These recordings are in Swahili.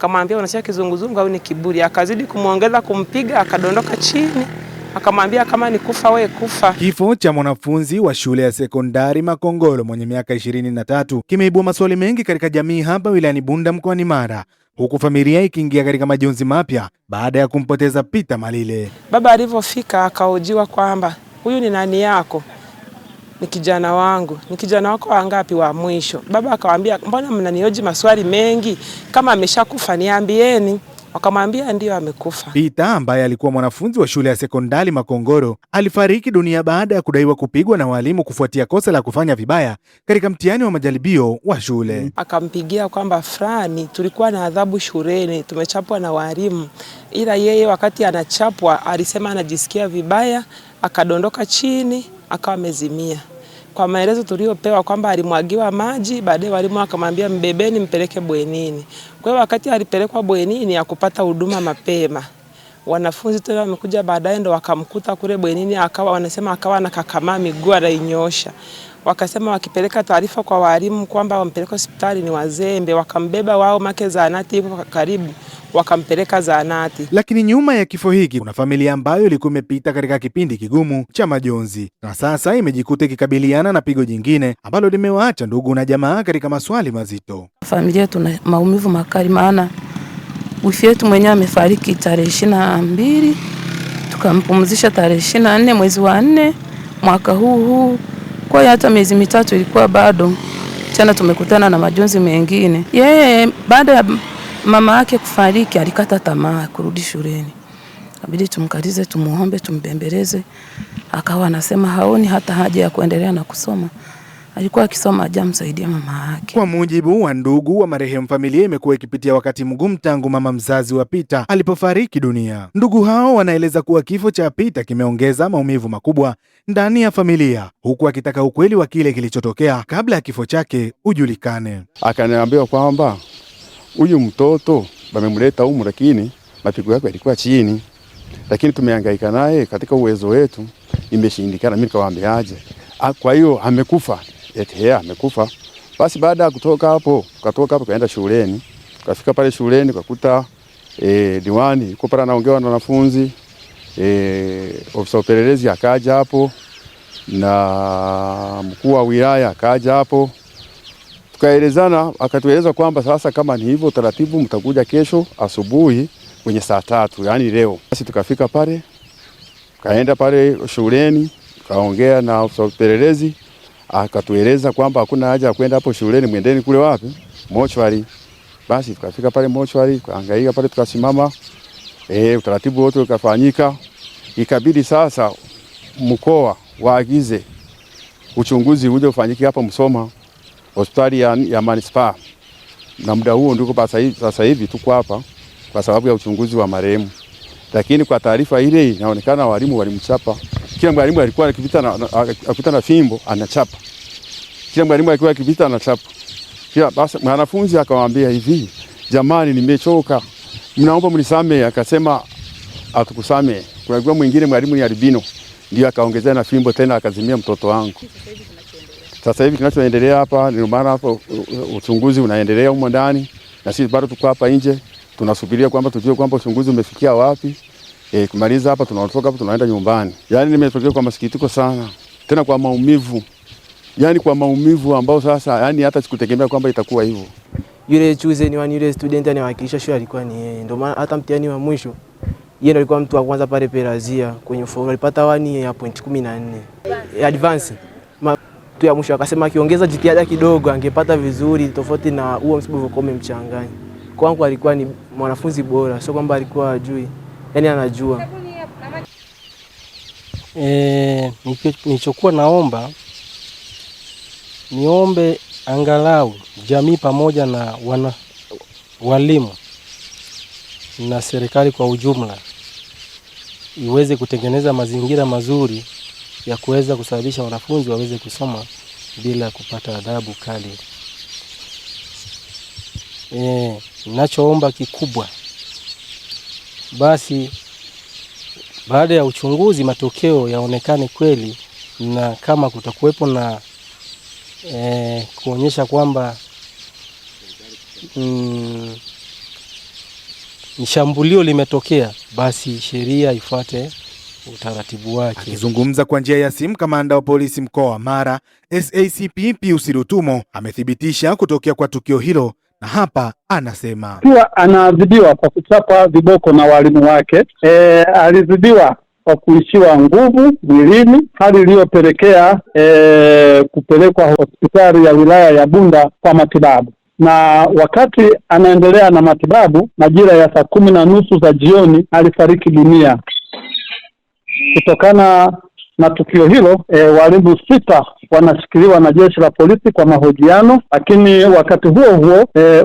Akamwambia unasikia kizunguzungu au ni kiburi? Akazidi kumuongeza kumpiga, akadondoka chini. Akamwambia kama ni kufa wewe kufa. Kifo cha mwanafunzi wa shule ya sekondari Makongoro mwenye miaka 23 kimeibua maswali mengi katika jamii hapa wilayani Bunda mkoani Mara, huku familia ikiingia katika majonzi mapya baada ya kumpoteza Peter Malile. Baba alivyofika akahojiwa kwamba huyu ni nani yako? Ni kijana wangu. Ni kijana wako wangapi wa mwisho? Baba akamwambia mbona mnanioji maswali mengi? Kama ameshakufa niambieni. Wakamwambia ndio amekufa. Peter ambaye alikuwa mwanafunzi wa shule ya sekondari Makongoro alifariki dunia baada ya kudaiwa kupigwa na walimu kufuatia kosa la kufanya vibaya katika mtihani wa majaribio wa shule. Akampigia kwamba fulani, tulikuwa na adhabu shuleni, tumechapwa na walimu, ila yeye wakati anachapwa alisema anajisikia vibaya, akadondoka chini, akawa amezimia. Kwa maelezo tuliopewa kwamba alimwagiwa maji, baadaye walimu akamwambia mbebeni mpeleke bwenini. Kwa hiyo wakati alipelekwa bwenini akupata huduma mapema. Wanafunzi tena wamekuja baadaye ndo wakamkuta kule bwenini, wanasema akawa anakakamaa miguu anainyosha. Wakasema wakipeleka taarifa kwa walimu kwamba wampeleke hospitali ni wazembe, wakambeba wao make zahanati ipo karibu, wakampeleka zahanati. Lakini nyuma ya kifo hiki kuna familia ambayo ilikuwa imepita katika kipindi kigumu cha majonzi na sasa imejikuta ikikabiliana na pigo jingine ambalo limewaacha ndugu na jamaa katika maswali mazito. Familia tuna maumivu makali, maana wifi yetu mwenyewe amefariki tarehe 22, tukampumzisha tarehe 24 mwezi wa 4 mwaka huu. Kwa hiyo hata miezi mitatu ilikuwa bado tena tumekutana na majonzi mengine. Yeye baada ya mama yake kufariki alikata tamaa kurudi shuleni. Inabidi tumkalize, tumuombe, tumbembeleze. Akawa anasema haoni hata haja ya kuendelea na kusoma. Alikuwa akisoma ajamsaidia mama yake. Kwa mujibu wa ndugu wa marehemu, familia imekuwa ikipitia wakati mgumu tangu mama mzazi wa Peter alipofariki dunia. Ndugu hao wanaeleza kuwa kifo cha Peter kimeongeza maumivu makubwa ndani ya familia, huku akitaka ukweli wa kile kilichotokea kabla ya kifo chake ujulikane. Akaniambia kwamba huyu mtoto wamemleta humu, lakini mapigo yake yalikuwa chini, lakini tumehangaika naye katika uwezo wetu, imeshindikana. Mimi nikamwambia aje, kwa hiyo amekufa. Eti amekufa. Basi baada ya kutoka hapo kaenda shuleni. Kafika pale shuleni kakuta diwani yuko pale anaongea na wanafunzi. Ofisa upelelezi akaja hapo na mkuu wa wilaya akaja hapo. Tukaelezana, akatueleza kwamba sasa kama ni hivyo taratibu mtakuja kesho asubuhi kwenye saa 3, yani leo. Basi tukafika pale, kaenda pale shuleni, kaongea na ofisa upelelezi, akatueleza kwamba hakuna haja ya kwenda hapo shuleni, mwendeni kule wapi? Mochwari. Basi tukafika pale mochwari, kaangaika pale, tukasimama, utaratibu wote ukafanyika. Ikabidi sasa mkoa waagize uchunguzi uje ufanyike hapa Musoma, hospitali ya manispaa. Na muda huo ndiko sasa hivi tuko hapa kwa sababu ya uchunguzi wa marehemu. Lakini kwa taarifa ile inaonekana walimu walimchapa. Kila mwalimu alikuwa akipita na fimbo anachapa. Kila mwalimu alikuwa akipita anachapa. Kila basi mwanafunzi akamwambia hivi, jamani nimechoka, mnaomba mnisamee. Akasema atukusamee. Kuna mwingine mwalimu ni albino, ndio akaongezea na fimbo tena akazimia mtoto wangu. Sasa hivi kinachoendelea hapa ni maana hapo uchunguzi unaendelea huko ndani, na sisi bado tuko hapa nje tunasubiria kwamba tujue kwamba uchunguzi umefikia wapi. Kumaliza hapa tunaondoka hapa tunaenda nyumbani. Yaani nimetokea kwa masikitiko sana, tena kwa maumivu. Yaani kwa maumivu ambao sasa yani hata sikutegemea kwamba itakuwa hivyo. Yule chuze ni wani yule student anayewakilisha shule alikuwa ni yeye. Ndio maana hata mtihani wa mwisho yeye ndio alikuwa mtu wa kwanza pale Perazia kwenye faulu, alipata wani ya point 14. Advance. Tu ya mwisho akasema akiongeza jitihada kidogo angepata vizuri, tofauti na huo msibu ulivyokuwa umemchanganya. Kwangu alikuwa ni mwanafunzi bora, sio kwamba alikuwa ajui. Yaani anajua. Nilichokuwa niombe angalau jamii pamoja na walimu na serikali kwa ujumla iweze kutengeneza mazingira mazuri ya kuweza kusababisha wanafunzi waweze kusoma bila kupata adhabu kali. Ninachoomba kikubwa, basi baada ya uchunguzi matokeo yaonekane kweli, na kama kutakuwepo na kuonyesha kwamba ni shambulio limetokea, basi sheria ifuate utaratibu wake. Akizungumza kwa njia ya simu, kamanda wa polisi mkoa wa Mara SACP Pius Rutumo amethibitisha kutokea kwa tukio hilo, na hapa anasema pia anaadhibiwa kwa kuchapa viboko na walimu wake. Alizidiwa kwa kuishiwa nguvu mwilini, hali iliyopelekea kupelekwa hospitali ya wilaya ya Bunda kwa matibabu, na wakati anaendelea na matibabu majira ya saa 10:30 za jioni alifariki dunia. Kutokana na tukio hilo, walimu 6 wanashikiliwa na jeshi la polisi kwa mahojiano, lakini wakati huo huo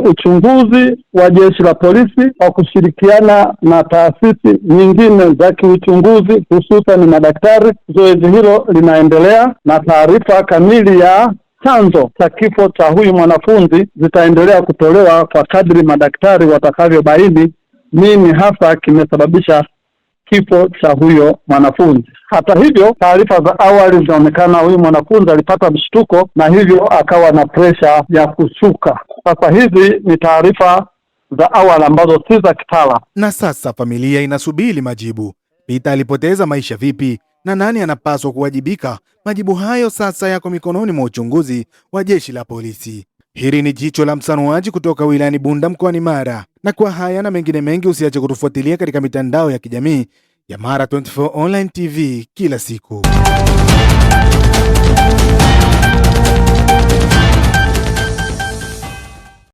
uchunguzi wa jeshi la polisi kwa kushirikiana na taasisi nyingine za kiuchunguzi hususan madaktari, zoezi hilo linaendelea, na taarifa kamili ya chanzo cha kifo cha huyu mwanafunzi zitaendelea kutolewa kwa kadri madaktari watakavyobaini nini hasa kimesababisha kifo cha huyo mwanafunzi. Hata hivyo, taarifa za awali zinaonekana huyu mwanafunzi alipata mshtuko na hivyo akawa na presha ya kushuka. Sasa hizi ni taarifa za awali ambazo si za kitaalamu. Na sasa familia inasubiri majibu. Peter alipoteza maisha vipi na nani anapaswa kuwajibika? Majibu hayo sasa yako mikononi mwa uchunguzi wa jeshi la polisi. Hili ni Jicho la Msanuaji kutoka wilayani Bunda mkoani Mara. Na kwa haya na mengine mengi, usiache kutufuatilia katika mitandao ya kijamii ya Mara 24 Online TV kila siku.